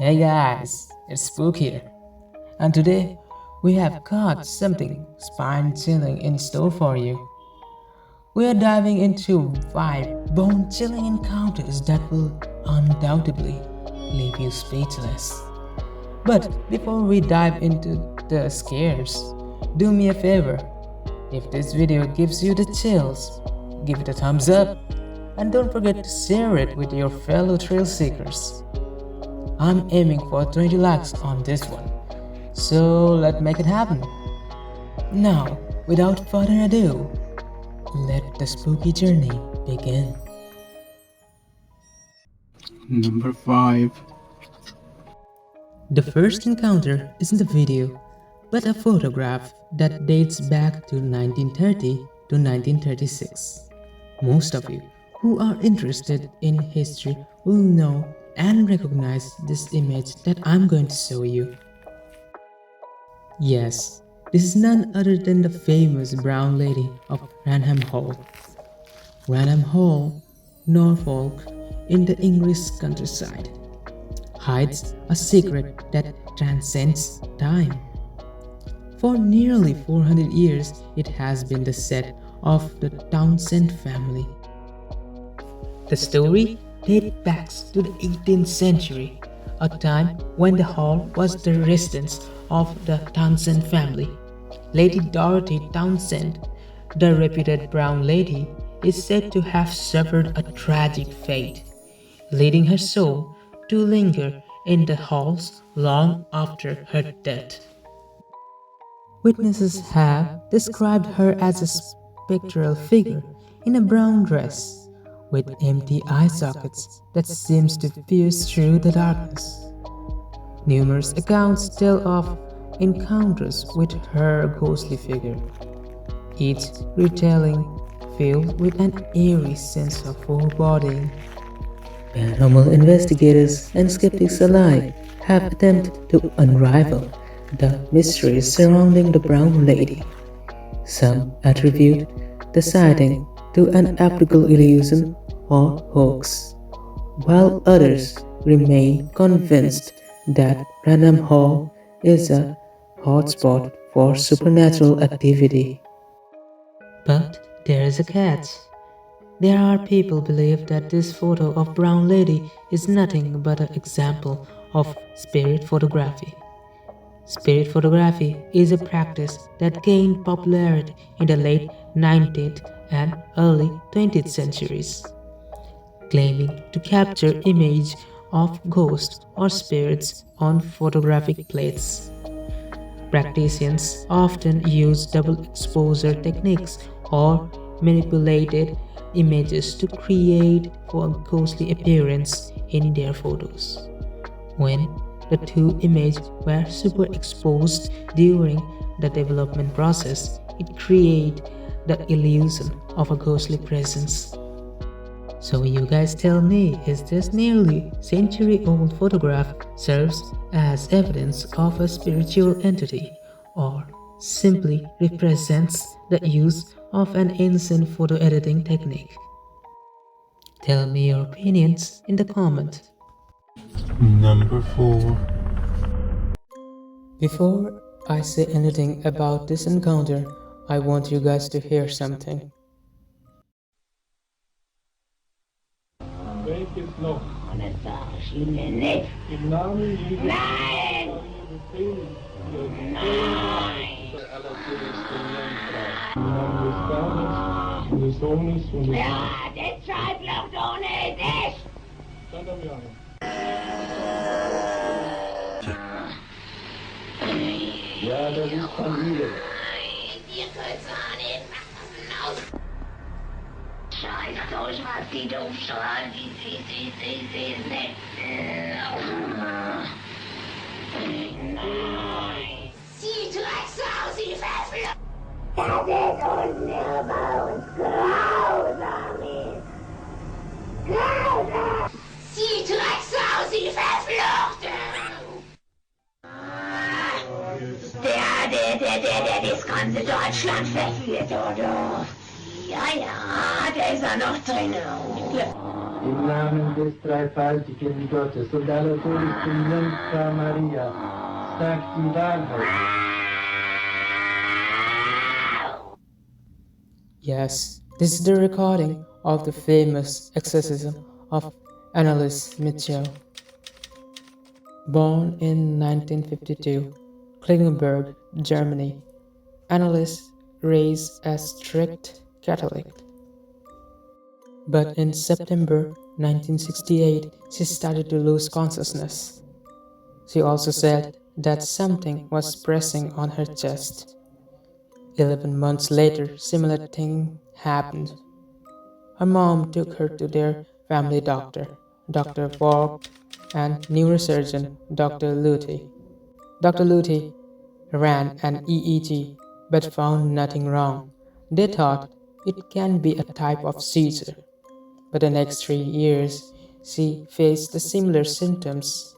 Hey guys, it's Spook here, and today we have got something spine-chilling in store for you. We are diving into 5 bone-chilling encounters that will undoubtedly leave you speechless. But before we dive into the scares, do me a favor. If this video gives you the chills, give it a thumbs up, and don't forget to share it with your fellow thrill seekers. I'm aiming for 20 likes on this one, so let's make it happen. Now, without further ado, let the spooky journey begin. Number 5. The first encounter isn't a video, but a photograph that dates back to 1930 to 1936. Most of you who are interested in history will know and recognize this image that I'm going to show you. Yes, this is none other than the famous Brown Lady of Ranham Hall. Ranham Hall, Norfolk, in the English countryside, hides a secret that transcends time. For nearly 400 years, it has been the set of the Townsend family. The story dates back to the 18th century, a time when the hall was the residence of the Townsend family. Lady Dorothy Townsend, the reputed Brown Lady, is said to have suffered a tragic fate, leading her soul to linger in the halls long after her death. Witnesses have described her as a spectral figure in a brown dress with empty eye sockets that seems to pierce through the darkness. Numerous accounts tell of encounters with her ghostly figure, each retelling filled with an eerie sense of foreboding. Paranormal investigators and skeptics alike have attempted to unravel the mysteries surrounding the Brown Lady. Some attribute the sighting to an optical illusion or hoax, while others remain convinced that Ranham Hall is a hotspot for supernatural activity. But there is a catch. There are people believe that this photo of Brown Lady is nothing but an example of spirit photography. Spirit photography is a practice that gained popularity in the late 19th and early 20th centuries, claiming to capture images of ghosts or spirits on photographic plates. Practitioners often use double exposure techniques or manipulated images to create a ghostly appearance in their photos. When the two images were superexposed during the development process, it created the illusion of a ghostly presence. So you guys tell me, is this nearly century-old photograph serves as evidence of a spiritual entity or simply represents the use of an ancient photo editing technique? Tell me your opinions in the comment. Number 4. Before I say anything about this encounter, I want you guys to hear something. Weet je het nog? Dat was je net. Ik nam je hier Nee! de LSD-instrumentvrouw. Je nam de spelers, de zomers van de Ja, dit schijnt nog door niet is. Zet hem jou. Ja, dat is van hier. Je kunt ze aan in, nou. Scheiß durch, was die doof schreien, die net. Nein. Sie Drecksau, sie verflucht. Das ist unnehmbar und grausam ist. Grausam. Sie Drecksau, sie verflucht. Der das ganze Deutschland verführt, oder? Ja, der ist ja noch drin. Im Namen des dreifaltigen Gottes und aller Todesten Jungfrau Maria, sagt die Wahrheit. Yes, this is the recording of the famous exorcism of Anneliese Michel. Born in 1952, Klingenberg, Germany, Anneliese raised as strict Catholic. But in September 1968, she started to lose consciousness. She also said that something was pressing on her chest. 11 months later, similar thing happened. Her mom took her to their family doctor, Dr. Vogt, and neurosurgeon Dr. Luthi. Dr. Luthi ran an EEG but found nothing wrong. They thought it can be a type of seizure. But the next 3 years, she faced the similar symptoms.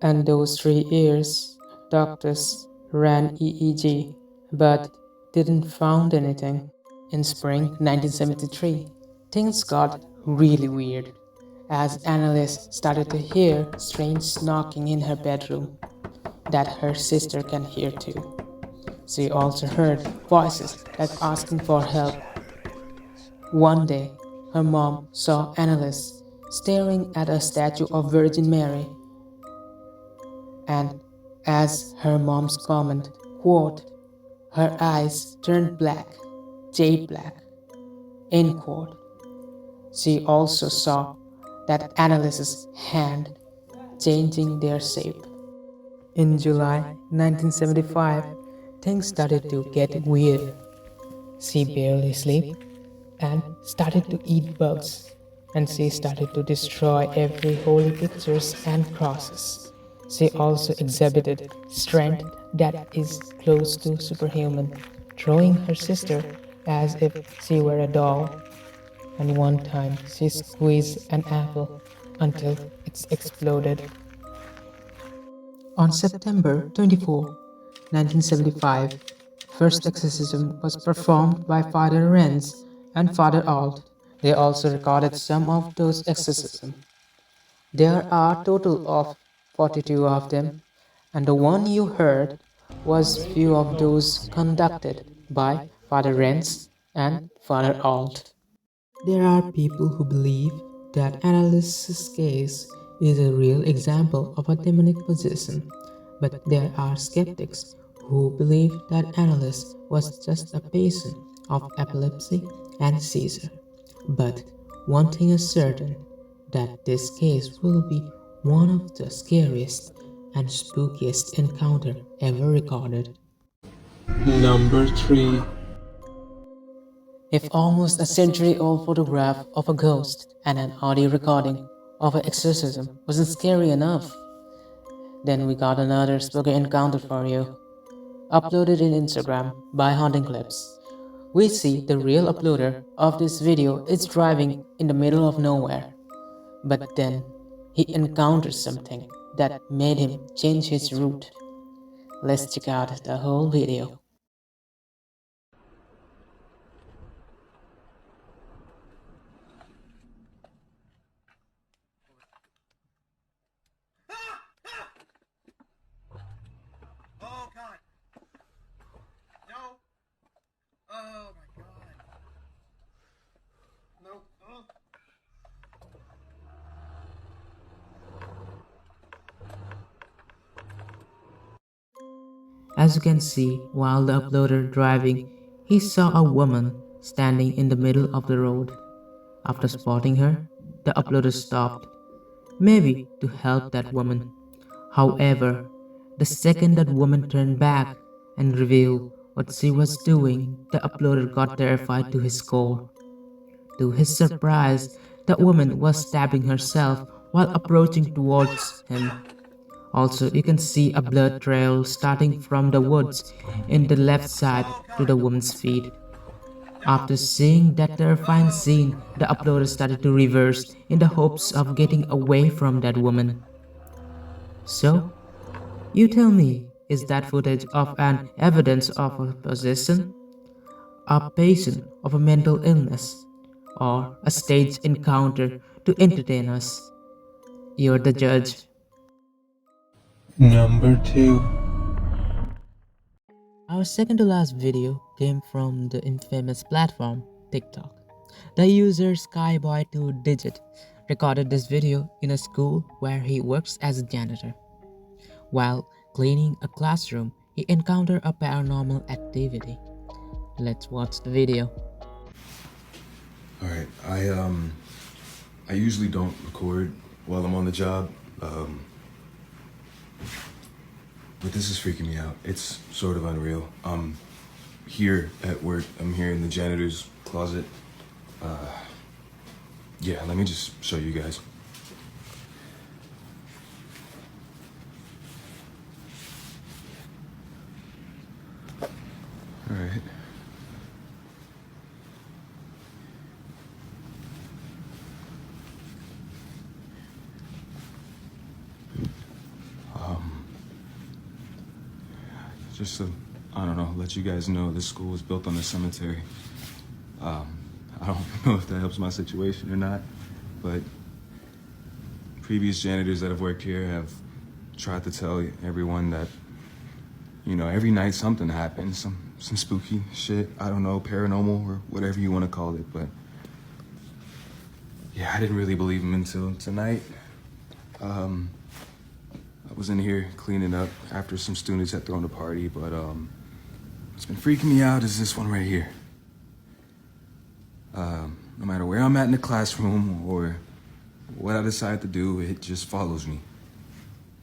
And those 3 years, doctors ran EEG but didn't found anything. In spring 1973, things got really weird as Anneliese started to hear strange knocking in her bedroom that her sister can hear too. She also heard voices that asking for help. One day, her mom saw Anneliese staring at a statue of Virgin Mary, and as her mom's comment, quote, her eyes turned black, jade black, end quote. She also saw that Anneliese's hand changing their shape. In July 1975, things started to get weird. She barely slept and started to eat bugs, and she started to destroy every holy pictures and crosses. She also exhibited strength that is close to superhuman, throwing her sister as if she were a doll. And one time she squeezed an apple until it exploded. On September 24, 1975, first exorcism was performed by Father Renz and Father Alt. They also recorded some of those exorcisms. There are a total of 42 of them, and the one you heard was few of those conducted by Father Renz and Father Alt. There are people who believe that Anneliese's case is a real example of a demonic possession, but there are skeptics who believe that Anneliese was just a patient of epilepsy and seizure. But one thing is certain, that this case will be one of the scariest and spookiest encounter ever recorded. Number 3. If almost a century-old photograph of a ghost and an audio recording of an exorcism wasn't scary enough, then we got another spooky encounter for you. Uploaded in Instagram by Haunting Clips. We see the real uploader of this video is driving in the middle of nowhere. But then, he encounters something that made him change his route. Let's check out the whole video. Oh God! No! Oh my God! No! Oh. As you can see, while the uploader driving, he saw a woman standing in the middle of the road. After spotting her, the uploader stopped, maybe to help that woman. However, the second that woman turned back and revealed what she was doing, the uploader got terrified to his core. To his surprise, the woman was stabbing herself while approaching towards him. Also, you can see a blood trail starting from the woods in the left side to the woman's feet. After seeing that terrifying scene, the uploader started to reverse in the hopes of getting away from that woman. So, you tell me, is that footage of an evidence of a possession, a patient of a mental illness, or a staged encounter to entertain us. You're the judge. Number 2. Our second to last video came from the infamous platform TikTok. The user Skyboy2Digit recorded this video in a school where he works as a janitor. While cleaning a classroom, he encountered a paranormal activity. Let's watch the video. Alright, I usually don't record while I'm on the job, but this is freaking me out. It's sort of unreal. I'm here at work. I'm here in the janitor's closet. Yeah, let me just show you guys. Alright. Just to, I don't know, let you guys know, this school was built on a cemetery. I don't know if that helps my situation or not, but previous janitors that have worked here have tried to tell everyone that, you know, every night something happens, some spooky shit, I don't know, paranormal or whatever you want to call it, but yeah, I didn't really believe them until tonight. I was in here cleaning up after some students had thrown a party, but what's been freaking me out is this one right here. No matter where I'm at in the classroom or what I decide to do, it just follows me.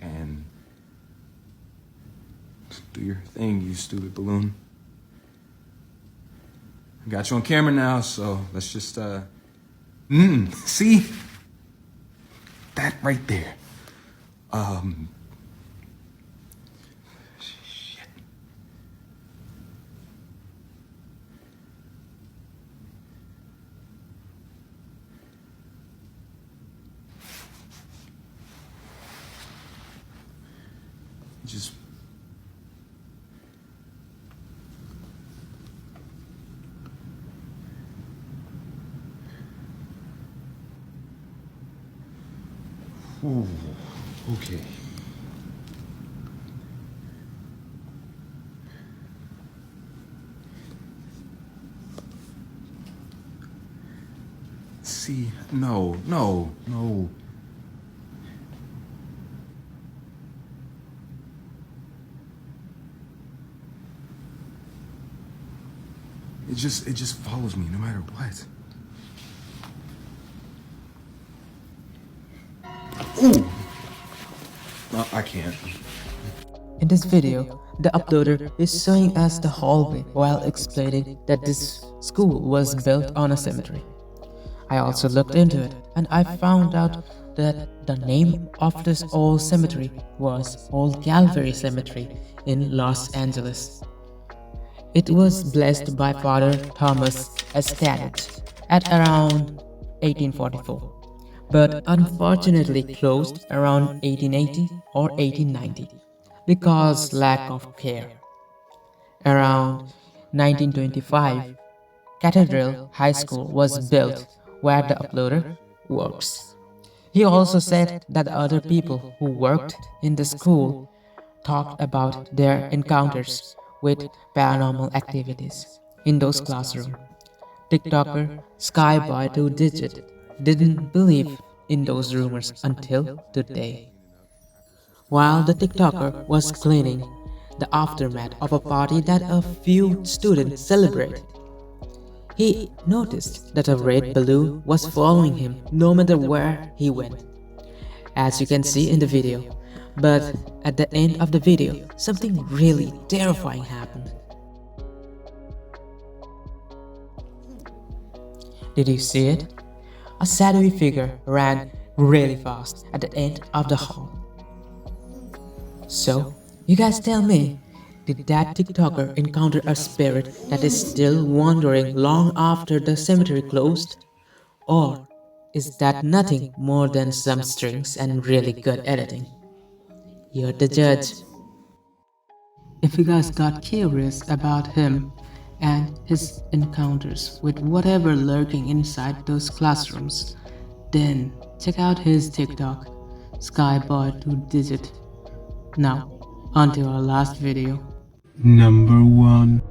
And do your thing, you stupid balloon. I got you on camera now, so let's just, see? That right there. Shit. Just ooh, okay. See, no. It just follows me no matter what. Ooh. No, I can't. In this video, the uploader is showing us the hallway while explaining that this school was built on a cemetery. I also looked into it and I found out that the name of this old cemetery was Old Calvary Cemetery in Los Angeles. It was blessed by Father Thomas Estadich at around 1844, but unfortunately closed around 1880 or 1890 because lack of care. Around 1925, Cathedral High School was built where the uploader works. He also said that other people who worked in the school talked about their encounters with paranormal activities in those classrooms. TikToker Skyboy2Digit didn't believe in those rumors until today. While the TikToker was cleaning the aftermath of a party that a few students celebrated, he noticed that a red balloon was following him no matter where he went, as you can see in the video. But at the end of the video, something really terrifying happened. Did you see it? A shadowy figure ran really fast at the end of the hall. So, you guys tell me, did that TikToker encounter a spirit that is still wandering long after the cemetery closed? Or is that nothing more than some strings and really good editing? You're the judge. If you guys got curious about him and his encounters with whatever lurking inside those classrooms, then check out his TikTok, Skyboy2Digit. Now, on to our last video. Number 1.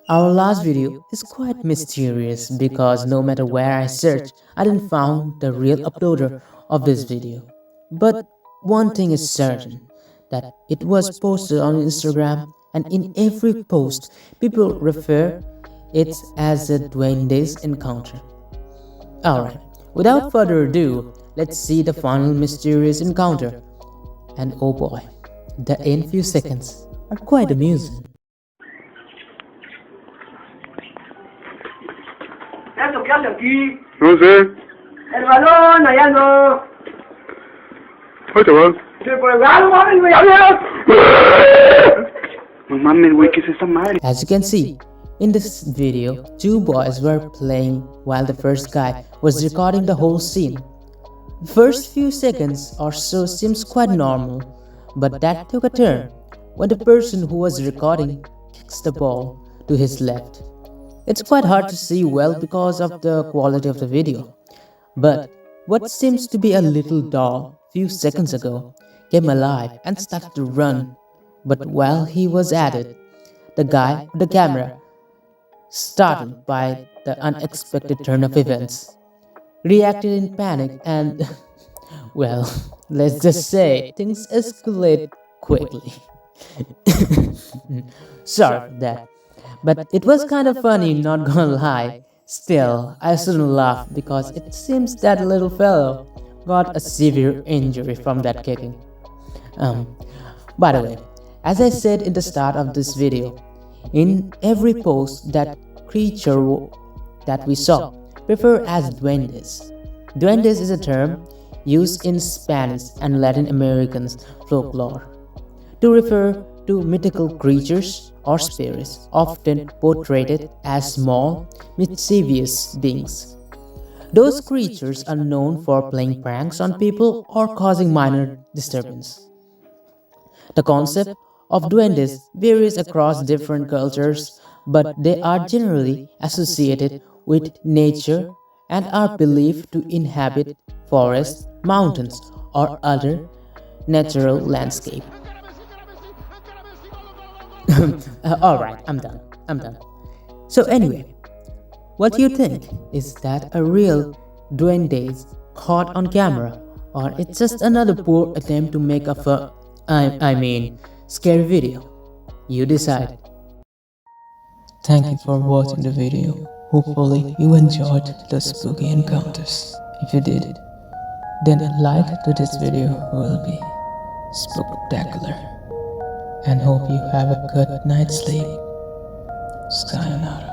Our last video is quite mysterious because no matter where I searched, I didn't find the real uploader of this video. But one thing is certain, that it was posted on Instagram, and in every post, people refer it as a Duendes encounter. Alright, without further ado, let's see the final mysterious encounter. And oh boy, the end few seconds are quite amusing. Eso, ¿qué hace aquí? No sé. El balón, allá no. Ahorita va. Se fue el balón, mames, güey, habla. No mames, güey, ¿qué es esa madre? As you can see, in this video, two boys were playing while the first guy was recording the whole scene. The first few seconds or so seems quite normal, but that took a turn when the person who was recording kicks the ball to his left. It's quite hard to see well because of the quality of the video. But what seems to be a little doll few seconds ago came alive and started to run. But while he was at it, the guy with the camera, startled by the unexpected turn of events, reacted in panic and, well, let's just say things escalated quickly. Sorry for that. But it was kind of funny, not gonna lie. Still, I shouldn't laugh because it seems that little fellow got a severe injury from that kicking. By the way, as I said in the start of this video, in every post that creature that we saw refer as duendes. Duendes is a term used in Spanish and Latin American folklore to refer to mythical creatures or spirits, often portrayed as small, mischievous beings. Those creatures are known for playing pranks on people or causing minor disturbance. The concept of duendes varies across different cultures, but they are generally associated with nature and are believed to inhabit forests, mountains, or other natural landscape. Alright, I'm done. So anyway, what do you think? Is that a real duendes caught on camera, or it's just another poor attempt to make a scary video? You decide. Thank you for watching the video. Hopefully you enjoyed the spooky encounters. If you did, then a like to this video will be spectacular. And hope you have a good night's sleep. Sayonara.